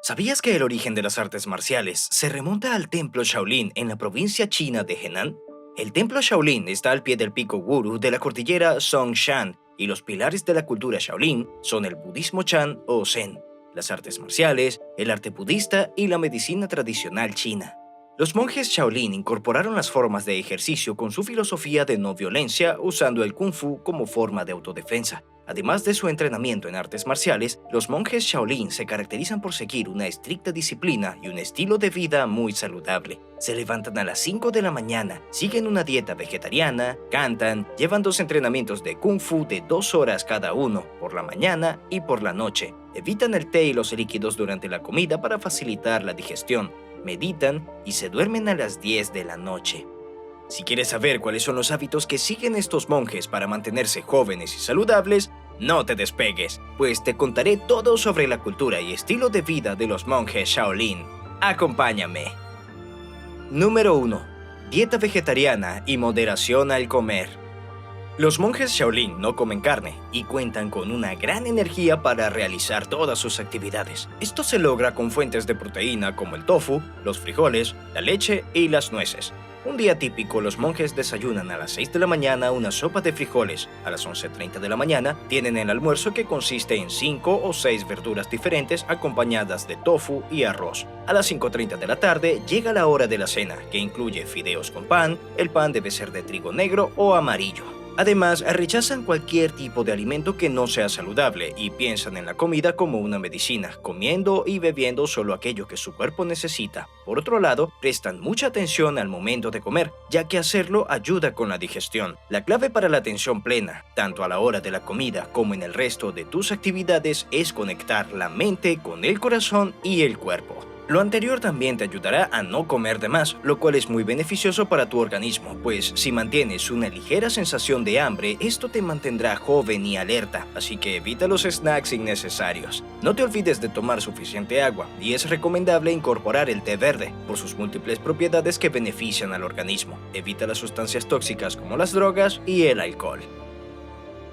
¿Sabías que el origen de las artes marciales se remonta al templo Shaolin en la provincia china de Henan? El templo Shaolin está al pie del pico Guru de la cordillera Songshan y los pilares de la cultura Shaolin son el budismo Chan o Zen, las artes marciales, el arte budista y la medicina tradicional china. Los monjes Shaolin incorporaron las formas de ejercicio con su filosofía de no violencia usando el kung fu como forma de autodefensa. Además de su entrenamiento en artes marciales, los monjes Shaolin se caracterizan por seguir una estricta disciplina y un estilo de vida muy saludable. Se levantan a las 5 de la mañana, siguen una dieta vegetariana, cantan, llevan 2 entrenamientos de kung fu de 2 horas cada uno, por la mañana y por la noche. Evitan el té y los líquidos durante la comida para facilitar la digestión. Meditan y se duermen a las 10 de la noche. Si quieres saber cuáles son los hábitos que siguen estos monjes para mantenerse jóvenes y saludables, no te despegues, pues te contaré todo sobre la cultura y estilo de vida de los monjes Shaolin. Acompáñame. Número 1. Dieta vegetariana y moderación al comer. Los monjes Shaolin no comen carne y cuentan con una gran energía para realizar todas sus actividades. Esto se logra con fuentes de proteína como el tofu, los frijoles, la leche y las nueces. Un día típico, los monjes desayunan a las 6 de la mañana una sopa de frijoles. A las 11:30 de la mañana tienen el almuerzo que consiste en 5 o 6 verduras diferentes acompañadas de tofu y arroz. A las 5:30 de la tarde llega la hora de la cena, que incluye fideos con pan. El pan debe ser de trigo negro o amarillo. Además, rechazan cualquier tipo de alimento que no sea saludable y piensan en la comida como una medicina, comiendo y bebiendo solo aquello que su cuerpo necesita. Por otro lado, prestan mucha atención al momento de comer, ya que hacerlo ayuda con la digestión. La clave para la atención plena, tanto a la hora de la comida como en el resto de tus actividades, es conectar la mente con el corazón y el cuerpo. Lo anterior también te ayudará a no comer de más, lo cual es muy beneficioso para tu organismo, pues si mantienes una ligera sensación de hambre, esto te mantendrá joven y alerta, así que evita los snacks innecesarios. No te olvides de tomar suficiente agua, y es recomendable incorporar el té verde, por sus múltiples propiedades que benefician al organismo. Evita las sustancias tóxicas como las drogas y el alcohol.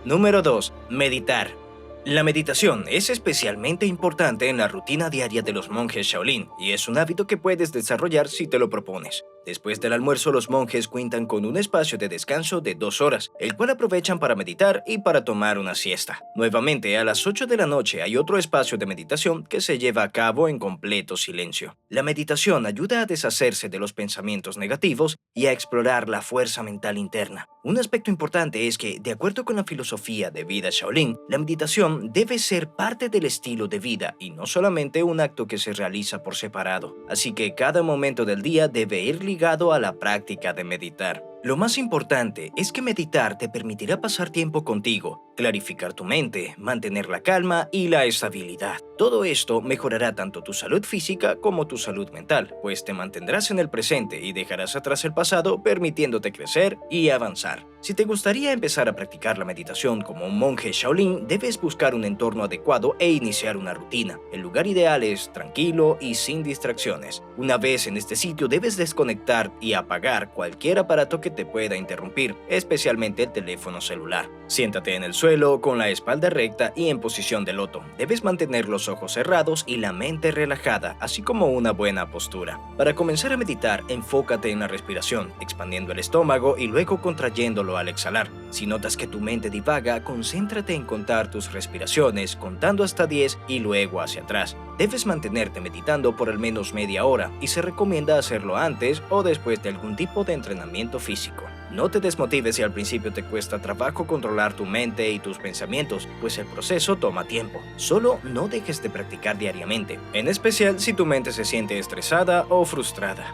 Número 2. Meditar. La meditación es especialmente importante en la rutina diaria de los monjes Shaolin y es un hábito que puedes desarrollar si te lo propones. Después del almuerzo, los monjes cuentan con un espacio de descanso de 2 horas, el cual aprovechan para meditar y para tomar una siesta. Nuevamente, a las 8 de la noche hay otro espacio de meditación que se lleva a cabo en completo silencio. La meditación ayuda a deshacerse de los pensamientos negativos y a explorar la fuerza mental interna. Un aspecto importante es que, de acuerdo con la filosofía de vida Shaolin, la meditación debe ser parte del estilo de vida y no solamente un acto que se realiza por separado. Así que cada momento del día debe ir ligado a la práctica de meditar. Lo más importante es que meditar te permitirá pasar tiempo contigo, clarificar tu mente, mantener la calma y la estabilidad. Todo esto mejorará tanto tu salud física como tu salud mental, pues te mantendrás en el presente y dejarás atrás el pasado, permitiéndote crecer y avanzar. Si te gustaría empezar a practicar la meditación como un monje Shaolin, debes buscar un entorno adecuado e iniciar una rutina. El lugar ideal es tranquilo y sin distracciones. Una vez en este sitio, debes desconectar y apagar cualquier aparato que te pueda interrumpir, especialmente el teléfono celular. Siéntate en el suelo con la espalda recta y en posición de loto. Debes mantener los ojos cerrados y la mente relajada, así como una buena postura. Para comenzar a meditar, enfócate en la respiración, expandiendo el estómago y luego contrayéndolo al exhalar. Si notas que tu mente divaga, concéntrate en contar tus respiraciones, contando hasta 10 y luego hacia atrás. Debes mantenerte meditando por al menos media hora y se recomienda hacerlo antes o después de algún tipo de entrenamiento físico. No te desmotives si al principio te cuesta trabajo controlar tu mente y tus pensamientos, pues el proceso toma tiempo. Solo no dejes de practicar diariamente, en especial si tu mente se siente estresada o frustrada.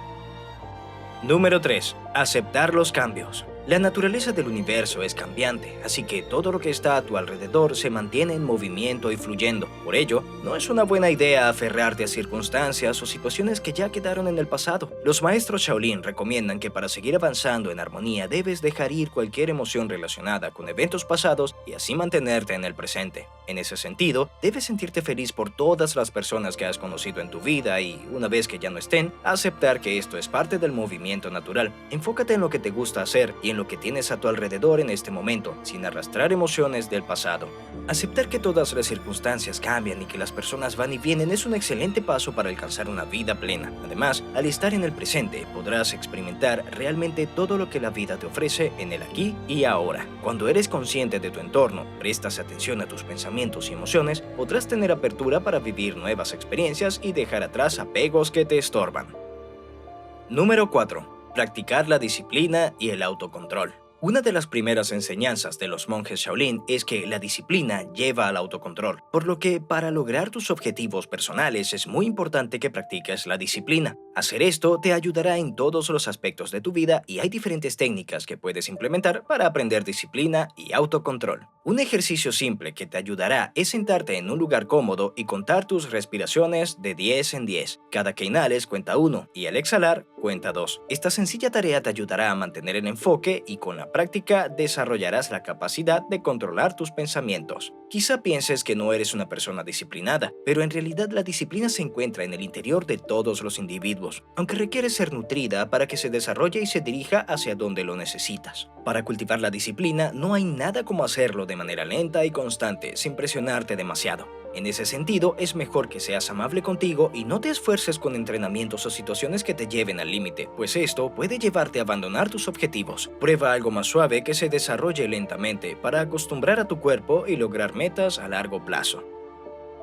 Número 3. Aceptar los cambios. La naturaleza del universo es cambiante, así que todo lo que está a tu alrededor se mantiene en movimiento y fluyendo. Por ello, no es una buena idea aferrarte a circunstancias o situaciones que ya quedaron en el pasado. Los maestros Shaolin recomiendan que para seguir avanzando en armonía debes dejar ir cualquier emoción relacionada con eventos pasados y así mantenerte en el presente. En ese sentido, debes sentirte feliz por todas las personas que has conocido en tu vida y, una vez que ya no estén, aceptar que esto es parte del movimiento natural. Enfócate en lo que te gusta hacer y en lo que tienes a tu alrededor en este momento, sin arrastrar emociones del pasado. Aceptar que todas las circunstancias cambian y que las personas van y vienen es un excelente paso para alcanzar una vida plena. Además, al estar en el presente, podrás experimentar realmente todo lo que la vida te ofrece en el aquí y ahora. Cuando eres consciente de tu entorno, prestas atención a tus pensamientos y emociones, podrás tener apertura para vivir nuevas experiencias y dejar atrás apegos que te estorban. Número 4. Practicar la disciplina y el autocontrol. Una de las primeras enseñanzas de los monjes Shaolin es que la disciplina lleva al autocontrol, por lo que para lograr tus objetivos personales es muy importante que practiques la disciplina. Hacer esto te ayudará en todos los aspectos de tu vida y hay diferentes técnicas que puedes implementar para aprender disciplina y autocontrol. Un ejercicio simple que te ayudará es sentarte en un lugar cómodo y contar tus respiraciones de 10 en 10. Cada que inhales cuenta 1 y al exhalar cuenta 2. Esta sencilla tarea te ayudará a mantener el enfoque y con la práctica desarrollarás la capacidad de controlar tus pensamientos. Quizá pienses que no eres una persona disciplinada, pero en realidad la disciplina se encuentra en el interior de todos los individuos, aunque requiere ser nutrida para que se desarrolle y se dirija hacia donde lo necesitas. Para cultivar la disciplina no hay nada como hacerlo de manera lenta y constante, sin presionarte demasiado. En ese sentido, es mejor que seas amable contigo y no te esfuerces con entrenamientos o situaciones que te lleven al límite, pues esto puede llevarte a abandonar tus objetivos. Prueba algo más suave que se desarrolle lentamente para acostumbrar a tu cuerpo y lograr metas a largo plazo.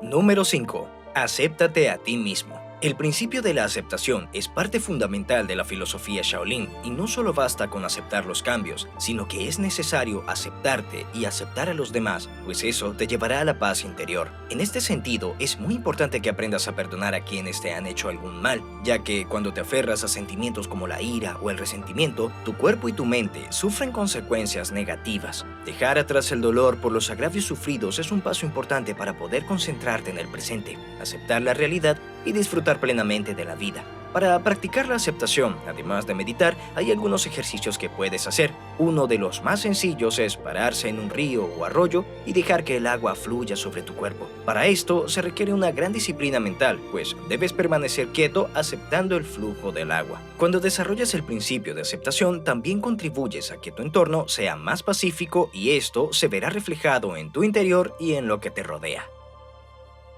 Número 5. Acéptate a ti mismo. El principio de la aceptación es parte fundamental de la filosofía Shaolin y no solo basta con aceptar los cambios, sino que es necesario aceptarte y aceptar a los demás, pues eso te llevará a la paz interior. En este sentido, es muy importante que aprendas a perdonar a quienes te han hecho algún mal, ya que cuando te aferras a sentimientos como la ira o el resentimiento, tu cuerpo y tu mente sufren consecuencias negativas. Dejar atrás el dolor por los agravios sufridos es un paso importante para poder concentrarte en el presente, aceptar la realidad y disfrutar plenamente de la vida. Para practicar la aceptación, además de meditar, hay algunos ejercicios que puedes hacer. Uno de los más sencillos es pararse en un río o arroyo y dejar que el agua fluya sobre tu cuerpo. Para esto se requiere una gran disciplina mental, pues debes permanecer quieto aceptando el flujo del agua. Cuando desarrollas el principio de aceptación, también contribuyes a que tu entorno sea más pacífico y esto se verá reflejado en tu interior y en lo que te rodea.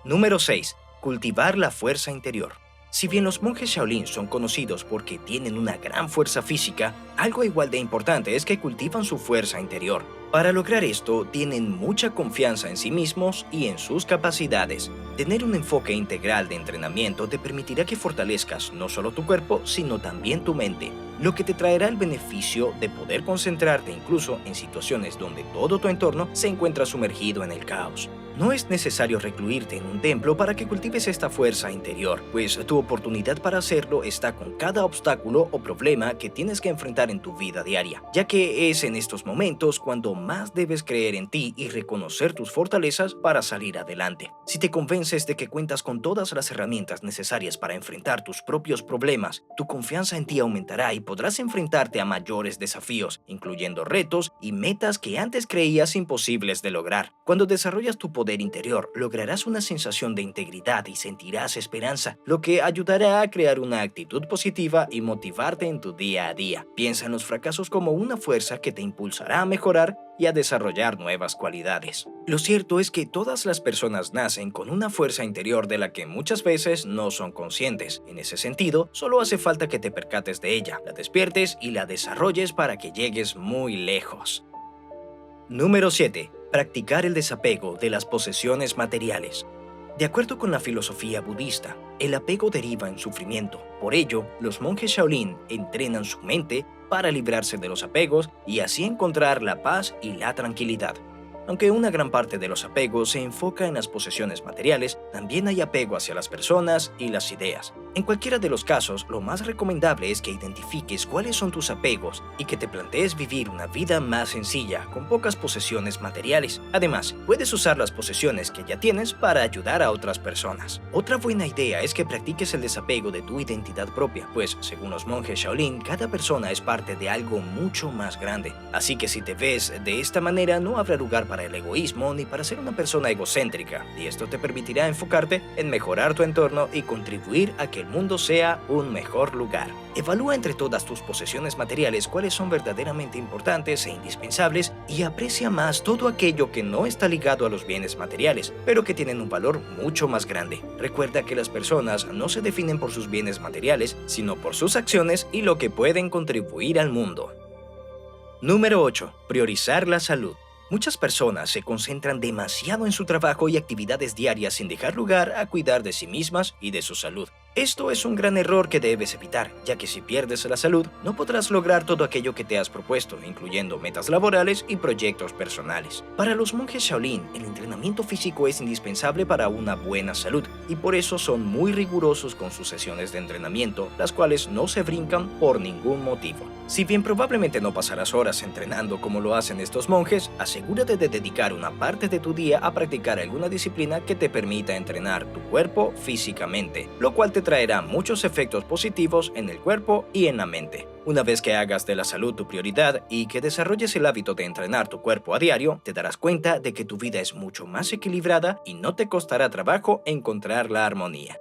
Número 6. Cultivar la fuerza interior. Si bien los monjes Shaolin son conocidos porque tienen una gran fuerza física, algo igual de importante es que cultivan su fuerza interior. Para lograr esto, tienen mucha confianza en sí mismos y en sus capacidades. Tener un enfoque integral de entrenamiento te permitirá que fortalezcas no solo tu cuerpo, sino también tu mente, lo que te traerá el beneficio de poder concentrarte incluso en situaciones donde todo tu entorno se encuentra sumergido en el caos. No es necesario recluirte en un templo para que cultives esta fuerza interior, pues tu oportunidad para hacerlo está con cada obstáculo o problema que tienes que enfrentar en tu vida diaria, ya que es en estos momentos cuando más debes creer en ti y reconocer tus fortalezas para salir adelante. Si te convences de que cuentas con todas las herramientas necesarias para enfrentar tus propios problemas, tu confianza en ti aumentará y podrás enfrentarte a mayores desafíos, incluyendo retos y metas que antes creías imposibles de lograr. Cuando desarrollas tu poder interior, lograrás una sensación de integridad y sentirás esperanza, lo que ayudará a crear una actitud positiva y motivarte en tu día a día. Piensa en los fracasos como una fuerza que te impulsará a mejorar y a desarrollar nuevas cualidades. Lo cierto es que todas las personas nacen con una fuerza interior de la que muchas veces no son conscientes. En ese sentido, solo hace falta que te percates de ella, la despiertes y la desarrolles para que llegues muy lejos. Número 7. Practicar el desapego de las posesiones materiales. De acuerdo con la filosofía budista, el apego deriva en sufrimiento. Por ello, los monjes Shaolin entrenan su mente para librarse de los apegos y así encontrar la paz y la tranquilidad. Aunque una gran parte de los apegos se enfoca en las posesiones materiales, También hay apego hacia las personas y las ideas. En cualquiera de los casos, lo más recomendable es que identifiques cuáles son tus apegos y que te plantees vivir una vida más sencilla, con pocas posesiones materiales. Además, puedes usar las posesiones que ya tienes para ayudar a otras personas. Otra buena idea es que practiques el desapego de tu identidad propia, pues, según los monjes Shaolin, cada persona es parte de algo mucho más grande. Así que si te ves de esta manera, no habrá lugar para el egoísmo ni para ser una persona egocéntrica, y esto te permitirá enfocarte en mejorar tu entorno y contribuir a que el mundo sea un mejor lugar. Evalúa entre todas tus posesiones materiales cuáles son verdaderamente importantes e indispensables y aprecia más todo aquello que no está ligado a los bienes materiales, pero que tienen un valor mucho más grande. Recuerda que las personas no se definen por sus bienes materiales, sino por sus acciones y lo que pueden contribuir al mundo. Número 8. Priorizar la salud. Muchas personas se concentran demasiado en su trabajo y actividades diarias sin dejar lugar a cuidar de sí mismas y de su salud. Esto es un gran error que debes evitar, ya que si pierdes la salud, no podrás lograr todo aquello que te has propuesto, incluyendo metas laborales y proyectos personales. Para los monjes Shaolin, el entrenamiento físico es indispensable para una buena salud, y por eso son muy rigurosos con sus sesiones de entrenamiento, las cuales no se brincan por ningún motivo. Si bien probablemente no pasarás horas entrenando como lo hacen estos monjes, asegúrate de dedicar una parte de tu día a practicar alguna disciplina que te permita entrenar tu cuerpo físicamente, lo cual te traerá muchos efectos positivos en el cuerpo y en la mente. Una vez que hagas de la salud tu prioridad y que desarrolles el hábito de entrenar tu cuerpo a diario, te darás cuenta de que tu vida es mucho más equilibrada y no te costará trabajo encontrar la armonía.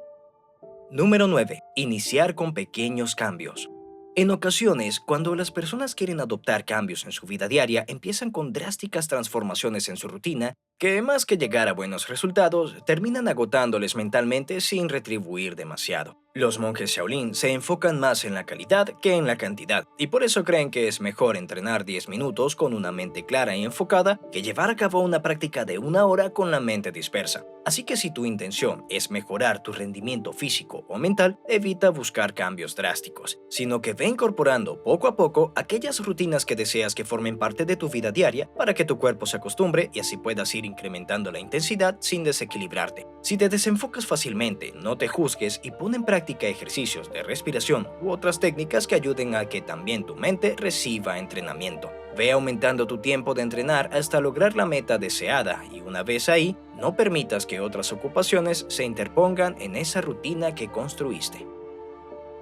Número 9. Iniciar con pequeños cambios. En ocasiones, cuando las personas quieren adoptar cambios en su vida diaria, empiezan con drásticas transformaciones en su rutina que, más que llegar a buenos resultados, terminan agotándoles mentalmente sin retribuir demasiado. Los monjes Shaolin se enfocan más en la calidad que en la cantidad, y por eso creen que es mejor entrenar 10 minutos con una mente clara y enfocada que llevar a cabo una práctica de 1 hora con la mente dispersa. Así que si tu intención es mejorar tu rendimiento físico o mental, evita buscar cambios drásticos, sino que ve incorporando poco a poco aquellas rutinas que deseas que formen parte de tu vida diaria para que tu cuerpo se acostumbre y así puedas ir incrementando la intensidad sin desequilibrarte. Si te desenfocas fácilmente, no te juzgues y pon en práctica ejercicios de respiración u otras técnicas que ayuden a que también tu mente reciba entrenamiento. Ve aumentando tu tiempo de entrenar hasta lograr la meta deseada y una vez ahí, no permitas que otras ocupaciones se interpongan en esa rutina que construiste.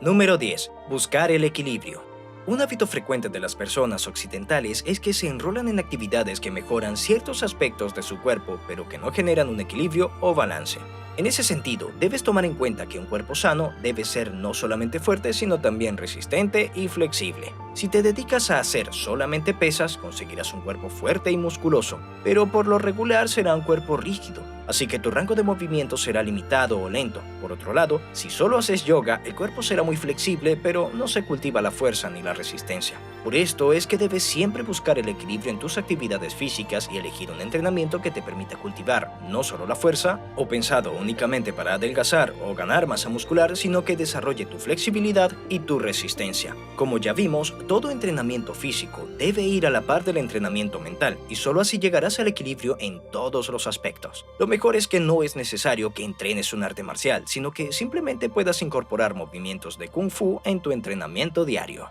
Número 10. Buscar el equilibrio. Un hábito frecuente de las personas occidentales es que se enrolan en actividades que mejoran ciertos aspectos de su cuerpo, pero que no generan un equilibrio o balance. En ese sentido, debes tomar en cuenta que un cuerpo sano debe ser no solamente fuerte, sino también resistente y flexible. Si te dedicas a hacer solamente pesas, conseguirás un cuerpo fuerte y musculoso, pero por lo regular será un cuerpo rígido. Así que tu rango de movimiento será limitado o lento. Por otro lado, si solo haces yoga, el cuerpo será muy flexible, pero no se cultiva la fuerza ni la resistencia. Por esto es que debes siempre buscar el equilibrio en tus actividades físicas y elegir un entrenamiento que te permita cultivar no solo la fuerza, o pensado únicamente para adelgazar o ganar masa muscular, sino que desarrolle tu flexibilidad y tu resistencia. Como ya vimos, todo entrenamiento físico debe ir a la par del entrenamiento mental, y solo así llegarás al equilibrio en todos los aspectos. Lo mejor es que no es necesario que entrenes un arte marcial, sino que simplemente puedas incorporar movimientos de Kung Fu en tu entrenamiento diario.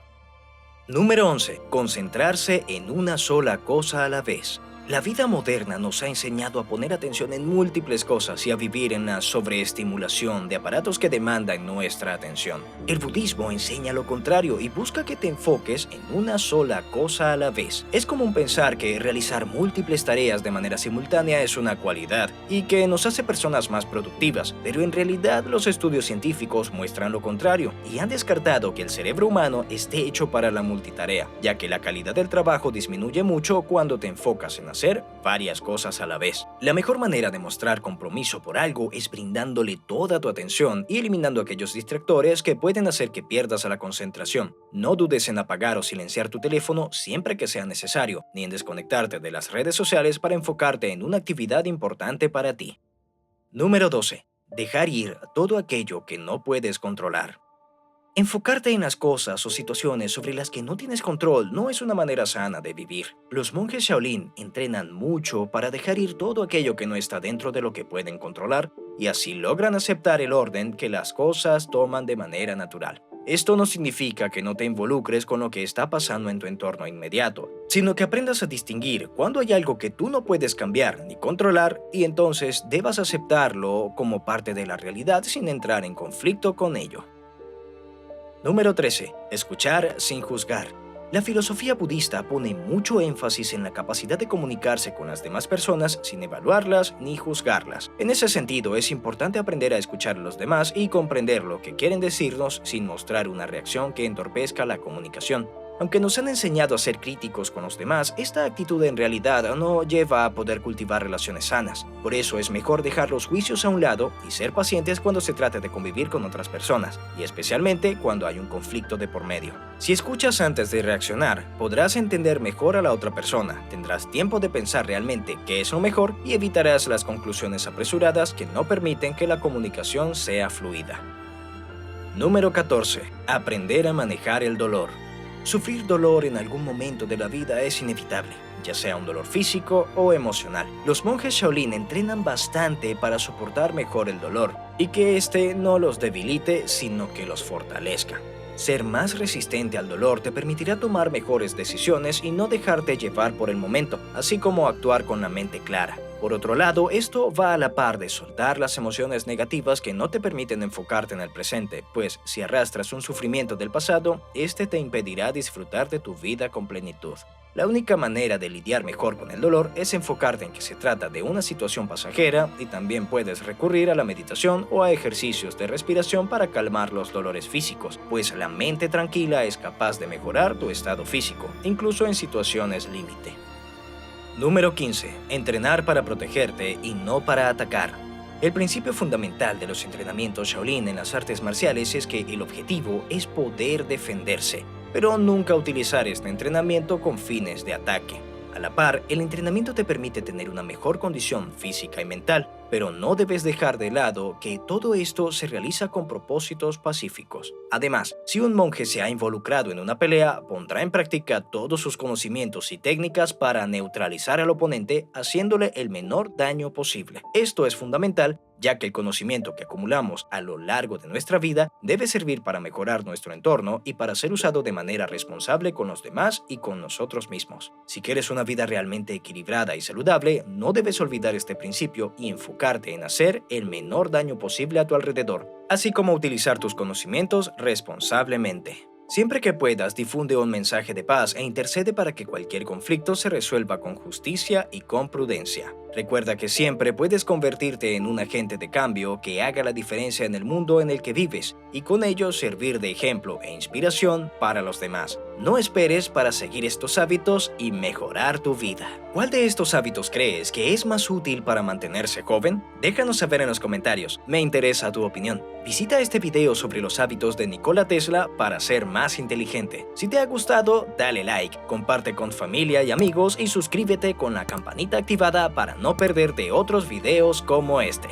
Número 11. Concentrarse en una sola cosa a la vez. La vida moderna nos ha enseñado a poner atención en múltiples cosas y a vivir en la sobreestimulación de aparatos que demandan nuestra atención. El budismo enseña lo contrario y busca que te enfoques en una sola cosa a la vez. Es común pensar que realizar múltiples tareas de manera simultánea es una cualidad y que nos hace personas más productivas, pero en realidad los estudios científicos muestran lo contrario y han descartado que el cerebro humano esté hecho para la multitarea, ya que la calidad del trabajo disminuye mucho cuando te enfocas en hacer varias cosas a la vez. La mejor manera de mostrar compromiso por algo es brindándole toda tu atención y eliminando aquellos distractores que pueden hacer que pierdas la concentración. No dudes en apagar o silenciar tu teléfono siempre que sea necesario, ni en desconectarte de las redes sociales para enfocarte en una actividad importante para ti. Número 12. Dejar ir todo aquello que no puedes controlar. Enfocarte en las cosas o situaciones sobre las que no tienes control no es una manera sana de vivir. Los monjes Shaolin entrenan mucho para dejar ir todo aquello que no está dentro de lo que pueden controlar y así logran aceptar el orden que las cosas toman de manera natural. Esto no significa que no te involucres con lo que está pasando en tu entorno inmediato, sino que aprendas a distinguir cuando hay algo que tú no puedes cambiar ni controlar y entonces debas aceptarlo como parte de la realidad sin entrar en conflicto con ello. Número 13. Escuchar sin juzgar. La filosofía budista pone mucho énfasis en la capacidad de comunicarse con las demás personas sin evaluarlas ni juzgarlas. En ese sentido, es importante aprender a escuchar a los demás y comprender lo que quieren decirnos sin mostrar una reacción que entorpezca la comunicación. Aunque nos han enseñado a ser críticos con los demás, esta actitud en realidad no lleva a poder cultivar relaciones sanas. Por eso es mejor dejar los juicios a un lado y ser pacientes cuando se trata de convivir con otras personas, y especialmente cuando hay un conflicto de por medio. Si escuchas antes de reaccionar, podrás entender mejor a la otra persona, tendrás tiempo de pensar realmente qué es lo mejor y evitarás las conclusiones apresuradas que no permiten que la comunicación sea fluida. Número 14. Aprender a manejar el dolor. Sufrir dolor en algún momento de la vida es inevitable, ya sea un dolor físico o emocional. Los monjes Shaolin entrenan bastante para soportar mejor el dolor y que éste no los debilite, sino que los fortalezca. Ser más resistente al dolor te permitirá tomar mejores decisiones y no dejarte llevar por el momento, así como actuar con la mente clara. Por otro lado, esto va a la par de soltar las emociones negativas que no te permiten enfocarte en el presente, pues si arrastras un sufrimiento del pasado, este te impedirá disfrutar de tu vida con plenitud. La única manera de lidiar mejor con el dolor es enfocarte en que se trata de una situación pasajera y también puedes recurrir a la meditación o a ejercicios de respiración para calmar los dolores físicos, pues la mente tranquila es capaz de mejorar tu estado físico, incluso en situaciones límite. Número 15. Entrenar para protegerte y no para atacar. El principio fundamental de los entrenamientos Shaolin en las artes marciales es que el objetivo es poder defenderse, pero nunca utilizar este entrenamiento con fines de ataque. A la par, el entrenamiento te permite tener una mejor condición física y mental, pero no debes dejar de lado que todo esto se realiza con propósitos pacíficos. Además, si un monje se ha involucrado en una pelea, pondrá en práctica todos sus conocimientos y técnicas para neutralizar al oponente, haciéndole el menor daño posible. Esto es fundamental, ya que el conocimiento que acumulamos a lo largo de nuestra vida debe servir para mejorar nuestro entorno y para ser usado de manera responsable con los demás y con nosotros mismos. Si quieres una vida realmente equilibrada y saludable, no debes olvidar este principio y enfocarte en hacer el menor daño posible a tu alrededor, así como utilizar tus conocimientos responsablemente. Siempre que puedas, difunde un mensaje de paz e intercede para que cualquier conflicto se resuelva con justicia y con prudencia. Recuerda que siempre puedes convertirte en un agente de cambio que haga la diferencia en el mundo en el que vives y con ello servir de ejemplo e inspiración para los demás. No esperes para seguir estos hábitos y mejorar tu vida. ¿Cuál de estos hábitos crees que es más útil para mantenerse joven? Déjanos saber en los comentarios, me interesa tu opinión. Visita este video sobre los hábitos de Nikola Tesla para ser más inteligente. Si te ha gustado, dale like, comparte con familia y amigos y suscríbete con la campanita activada para no perderte otros videos como este.